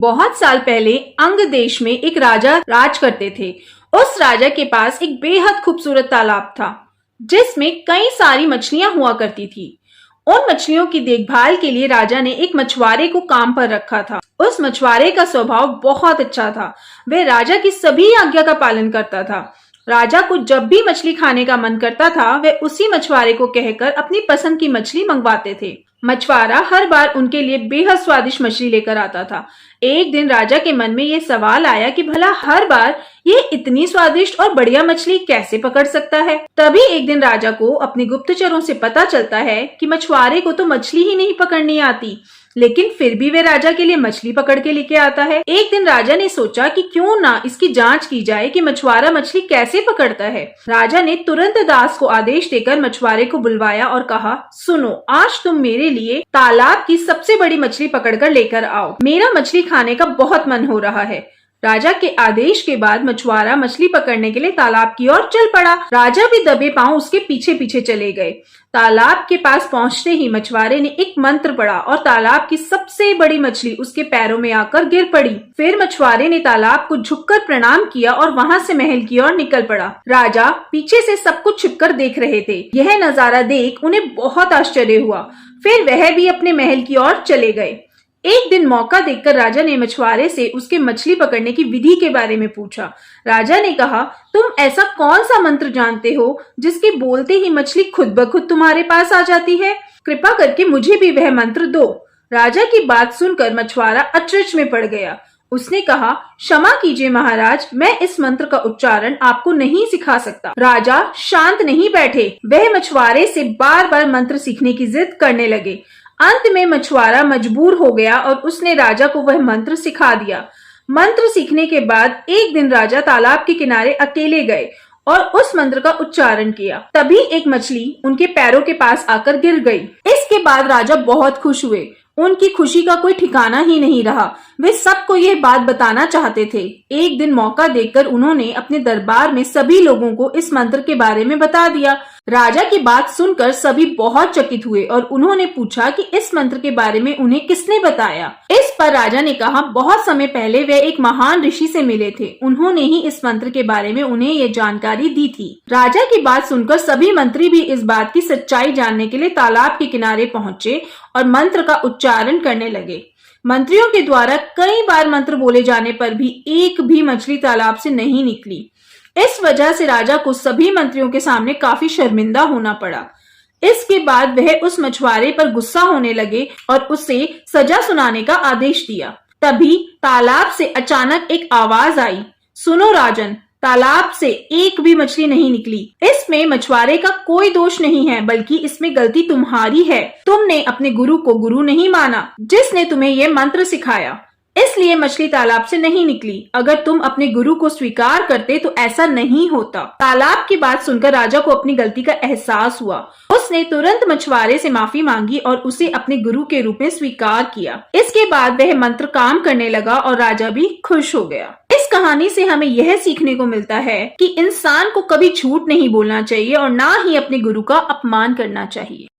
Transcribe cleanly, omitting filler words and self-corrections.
बहुत साल पहले अंग देश में एक राजा राज करते थे। उस राजा के पास एक बेहद खूबसूरत तालाब था जिसमें कई सारी मछलियां हुआ करती थी। उन मछलियों की देखभाल के लिए राजा ने एक मछुआरे को काम पर रखा था। उस मछुआरे का स्वभाव बहुत अच्छा था। वह राजा की सभी आज्ञा का पालन करता था। राजा को जब भी मछली खाने का मन करता था वह उसी मछुआरे को कहकर अपनी पसंद की मछली मंगवाते थे। मछुआरा हर बार उनके लिए बेहद स्वादिष्ट मछली लेकर आता था। एक दिन राजा के मन में यह सवाल आया कि भला हर बार ये इतनी स्वादिष्ट और बढ़िया मछली कैसे पकड़ सकता है। तभी एक दिन राजा को अपने गुप्तचरों से पता चलता है कि मछुआरे को तो मछली ही नहीं पकड़नी आती, लेकिन फिर भी वह राजा के लिए मछली पकड़ के लेके आता है। एक दिन राजा ने सोचा कि क्यों ना इसकी जांच की जाए कि मछुआरा मछली कैसे पकड़ता है। राजा ने तुरंत दास को आदेश देकर मछुआरे को बुलवाया और कहा, सुनो, आज तुम मेरे लिए तालाब की सबसे बड़ी मछली पकड़कर लेकर आओ। मेरा मछली खाने का बहुत मन हो रहा है। राजा के आदेश के बाद मछुआरा मछली पकड़ने के लिए तालाब की ओर चल पड़ा। राजा भी दबे पांव उसके पीछे पीछे चले गए। तालाब के पास पहुंचते ही मछुआरे ने एक मंत्र पढ़ा और तालाब की सबसे बड़ी मछली उसके पैरों में आकर गिर पड़ी। फिर मछुआरे ने तालाब को झुककर प्रणाम किया और वहां से महल की ओर निकल पड़ा। राजा पीछे से सब कुछ छिपकर देख रहे थे। यह नजारा देख उन्हें बहुत आश्चर्य हुआ। फिर वह भी अपने महल की ओर चले गए। एक दिन मौका देखकर राजा ने मछुआरे से उसके मछली पकड़ने की विधि के बारे में पूछा। राजा ने कहा, तुम ऐसा कौन सा मंत्र जानते हो जिसके बोलते ही मछली खुद ब खुद तुम्हारे पास आ जाती है? कृपा करके मुझे भी वह मंत्र दो। राजा की बात सुनकर मछुआरा अचरज में पड़ गया। उसने कहा, क्षमा कीजिए महाराज, मैं इस मंत्र का उच्चारण आपको नहीं सिखा सकता। राजा शांत नहीं बैठे। वह मछुआरे से बार बार मंत्र सीखने की जिद करने लगे। अंत में मछुआरा मजबूर हो गया और उसने राजा को वह मंत्र सिखा दिया। मंत्र सीखने के बाद एक दिन राजा तालाब के किनारे अकेले गए और उस मंत्र का उच्चारण किया। तभी एक मछली उनके पैरों के पास आकर गिर गई। इसके बाद राजा बहुत खुश हुए। उनकी खुशी का कोई ठिकाना ही नहीं रहा। वे सबको यह बात बताना चाहते थे। एक दिन मौका देखकर उन्होंने अपने दरबार में सभी लोगों को इस मंत्र के बारे में बता दिया। राजा की बात सुनकर सभी बहुत चकित हुए और उन्होंने पूछा कि इस मंत्र के बारे में उन्हें किसने बताया। इस पर राजा ने कहा, बहुत समय पहले वे एक महान ऋषि से मिले थे। उन्होंने ही इस मंत्र के बारे में उन्हें ये जानकारी दी थी। राजा की बात सुनकर सभी मंत्री भी इस बात की सच्चाई जानने के लिए तालाब के किनारे पहुंचे और मंत्र का उच्चारण करने लगे। मंत्रियों के द्वारा कई बार मंत्र बोले जाने पर भी एक भी मछली तालाब से नहीं निकली। इस वजह से राजा को सभी मंत्रियों के सामने काफी शर्मिंदा होना पड़ा। इसके बाद वह उस मछुआरे पर गुस्सा होने लगे और उसे सजा सुनाने का आदेश दिया। तभी तालाब से अचानक एक आवाज आई, सुनो राजन, तालाब से एक भी मछली नहीं निकली। इसमें मछुआरे का कोई दोष नहीं है, बल्कि इसमें गलती तुम्हारी है। तुमने अपने गुरु को गुरु नहीं माना जिसने तुम्हें ये मंत्र सिखाया, इसलिए मछली तालाब से नहीं निकली। अगर तुम अपने गुरु को स्वीकार करते तो ऐसा नहीं होता। तालाब की बात सुनकर राजा को अपनी गलती का एहसास हुआ। उसने तुरंत मछुआरे से माफी मांगी और उसे अपने गुरु के रूप में स्वीकार किया। इसके बाद वह मंत्र काम करने लगा और राजा भी खुश हो गया। इस कहानी से हमें यह सीखने को मिलता है कि इंसान को कभी झूठ नहीं बोलना चाहिए और ना ही अपने गुरु का अपमान करना चाहिए।